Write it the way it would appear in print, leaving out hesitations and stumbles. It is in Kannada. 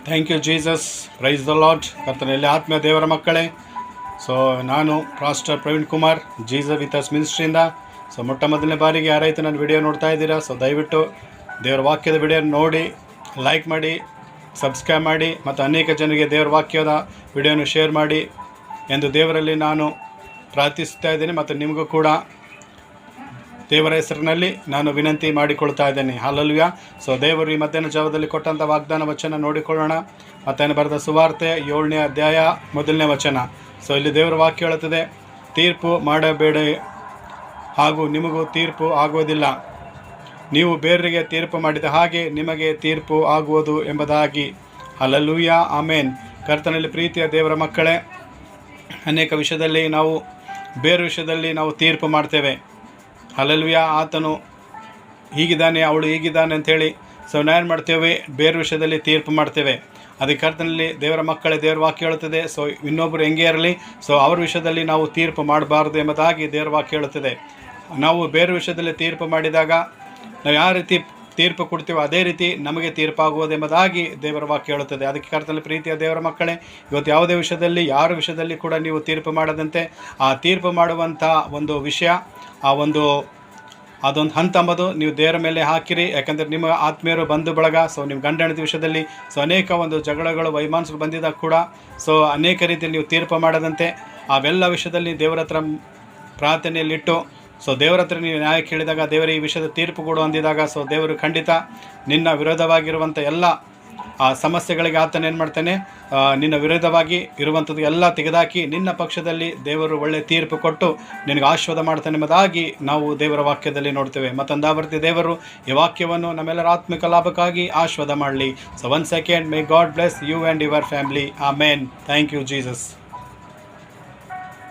Thank you Jesus. Praise the lord. ಕರ್ತನಲ್ಲಿ ಆತ್ಮೀಯ ದೇವರ ಮಕ್ಕಳೇ, ಸೊ ನಾನು pastor Praveen Kumar, Jesus with us ಮಿನಿಸ್ಟ್ರಿಯಿಂದ. ಸೊ ಮೊಟ್ಟ ಮೊದಲನೇ ಬಾರಿಗೆ ಯಾರೈತೆ ನನ್ನ ವಿಡಿಯೋ ನೋಡ್ತಾ ಇದ್ದೀರಾ, ಸೊ ದಯವಿಟ್ಟು ದೇವರ ವಾಕ್ಯದ ವಿಡಿಯೋ ನೋಡಿ ಲೈಕ್ ಮಾಡಿ, ಸಬ್ಸ್ಕ್ರೈಬ್ ಮಾಡಿ ಮತ್ತು ಅನೇಕ ಜನರಿಗೆ ದೇವರ ವಾಕ್ಯದ ವಿಡಿಯೋನ ಶೇರ್ ಮಾಡಿ ಎಂದು ದೇವರಲ್ಲಿ ನಾನು ಪ್ರಾರ್ಥಿಸ್ತಾ ಇದ್ದೀನಿ. ಮತ್ತು ನಿಮಗೂ ಕೂಡ ದೇವರ ಹೆಸರಿನಲ್ಲಿ ನಾನು ವಿನಂತಿ ಮಾಡಿಕೊಳ್ತಾ ಇದ್ದೇನೆ. ಹಲ್ಲೆಲೂಯಾ. ಸೊ ದೇವರು ಈ ಮಧ್ಯಾಹ್ನ ಜಾವದಲ್ಲಿ ಕೊಟ್ಟಂಥ ವಾಗ್ದಾನ ವಚನ ನೋಡಿಕೊಳ್ಳೋಣ. ಮತ್ತಾಯನ ಬರೆದ ಸುವಾರ್ತೆ 7ನೇ ಅಧ್ಯಾಯ 1ನೇ ವಚನ. ಸೊ ಇಲ್ಲಿ ದೇವರ ವಾಕ್ಯ ಹೇಳುತ್ತದೆ, ತೀರ್ಪು ಮಾಡಬೇಡ ಹಾಗೂ ನಿಮಗೂ ತೀರ್ಪು ಆಗುವುದಿಲ್ಲ, ನೀವು ಬೇರೆಯವರಿಗೆ ತೀರ್ಪು ಮಾಡಿದ ಹಾಗೆ ನಿಮಗೆ ತೀರ್ಪು ಆಗುವುದು ಎಂಬುದಾಗಿ. ಹಲ್ಲೆಲೂಯಾ, ಆಮೇನ್. ಕರ್ತನಲ್ಲಿ ಪ್ರೀತಿಯ ದೇವರ ಮಕ್ಕಳೇ, ಅನೇಕ ವಿಷಯದಲ್ಲಿ ನಾವು ಬೇರೆ ವಿಷಯದಲ್ಲಿ ನಾವು ತೀರ್ಪು ಮಾಡ್ತೇವೆ. ಹಲ್ಲೆಲೂಯಾ. ಆತನು ಹೀಗಿದ್ದಾನೆ, ಅವಳು ಹೀಗಿದ್ದಾನೆ ಅಂಥೇಳಿ ಸೊ ನಾವೇನು ಮಾಡ್ತೇವೆ, ಬೇರೆ ವಿಷಯದಲ್ಲಿ ತೀರ್ಪು ಮಾಡ್ತೇವೆ. ಅದಕ್ಕೆ ಕರ್ತನಲ್ಲಿ ದೇವರ ಮಕ್ಕಳೇ, ದೇವರ ವಾಕ್ಯ ಹೇಳುತ್ತದೆ, ಸೊ ಇನ್ನೊಬ್ಬರು ಹೆಂಗೆ ಇರಲಿ, ಸೊ ಅವ್ರ ವಿಷಯದಲ್ಲಿ ನಾವು ತೀರ್ಪು ಮಾಡಬಾರ್ದು ಎಂಬುದಾಗಿ ದೇವರ ವಾಕ್ಯ ಹೇಳುತ್ತದೆ. ನಾವು ಬೇರೆ ವಿಷಯದಲ್ಲಿ ತೀರ್ಪು ಮಾಡಿದಾಗ ನಾವು ಯಾವ ರೀತಿ ತೀರ್ಪು ಕೊಡ್ತೀವೋ ಅದೇ ರೀತಿ ನಮಗೆ ತೀರ್ಪಾಗುವುದು ಎಂಬುದಾಗಿ ದೇವರ ವಾಕ್ಯ ಹೇಳುತ್ತದೆ. ಅದಕ್ಕೆ ಕರ್ತನಲ್ಲಿ ಪ್ರೀತಿಯ ದೇವರ ಮಕ್ಕಳೇ, ಇವತ್ತು ಯಾವುದೇ ವಿಷಯದಲ್ಲಿ ಯಾರ ವಿಷಯದಲ್ಲಿ ಕೂಡ ನೀವು ತೀರ್ಪು ಮಾಡದಂತೆ ಆ ತೀರ್ಪು ಮಾಡುವಂಥ ಒಂದು ವಿಷಯ, ಅದೊಂದು ಹಂತ ಅಂಬುದು ನೀವು ದೇವರ ಮೇಲೆ ಹಾಕಿರಿ. ಯಾಕಂದರೆ ನಿಮ್ಮ ಆತ್ಮೀಯರು ಬಂಧು ಬಳಗ, ಸೊ ನಿಮ್ಮ ಗಂಡ ಹೆಂಡತಿ ವಿಷಯದಲ್ಲಿ ಸೊ ಅನೇಕ ಒಂದು ಜಗಳಗಳು ವೈಮಾನಿಕ ಬಂದಿದ್ದಾಗ ಕೂಡ ಸೊ ಅನೇಕ ರೀತಿಯಲ್ಲಿ ನೀವು ತೀರ್ಪು ಮಾಡದಂತೆ ಅವೆಲ್ಲ ವಿಷಯದಲ್ಲಿ ದೇವರ ಹತ್ರ ಪ್ರಾರ್ಥನೆಯಲ್ಲಿಟ್ಟು ಸೊ ದೇವರ ಹತ್ರ ನೀವು ನ್ಯಾಯ ಕೇಳಿದಾಗ ದೇವರ ಈ ವಿಷಯದ ತೀರ್ಪು ಕೊಡು ಅಂದಿದಾಗ ಸೊ ದೇವರು ಖಂಡಿತ ನಿನ್ನ ವಿರೋಧವಾಗಿರುವಂಥ ಎಲ್ಲ ಆ ಸಮಸ್ಯೆಗಳಿಗೆ ಆತನ ಏನು ಮಾಡ್ತಾನೆ, ನಿನ್ನ ವಿರೋಧವಾಗಿ ಇರುವಂಥದ್ದು ಎಲ್ಲ ತೆಗೆದಾಕಿ ನಿನ್ನ ಪಕ್ಷದಲ್ಲಿ ದೇವರು ಒಳ್ಳೆಯ ತೀರ್ಪು ಕೊಟ್ಟು ನಿನಗೆ ಆಶೀರ್ವಾದ ಮಾಡ್ತಾನೆ ಎಂಬುದಾಗಿ ನಾವು ದೇವರ ವಾಕ್ಯದಲ್ಲಿ ನೋಡ್ತೇವೆ. ಮತ್ತೊಂದಾವರ್ತಿ ದೇವರು ಈ ವಾಕ್ಯವನ್ನು ನಮ್ಮೆಲ್ಲರ ಆತ್ಮಿಕ ಲಾಭಕ್ಕಾಗಿ ಆಶೀರ್ವಾದ ಮಾಡಲಿ. So 1 second, may God bless you and your family. Amen. Thank you Jesus.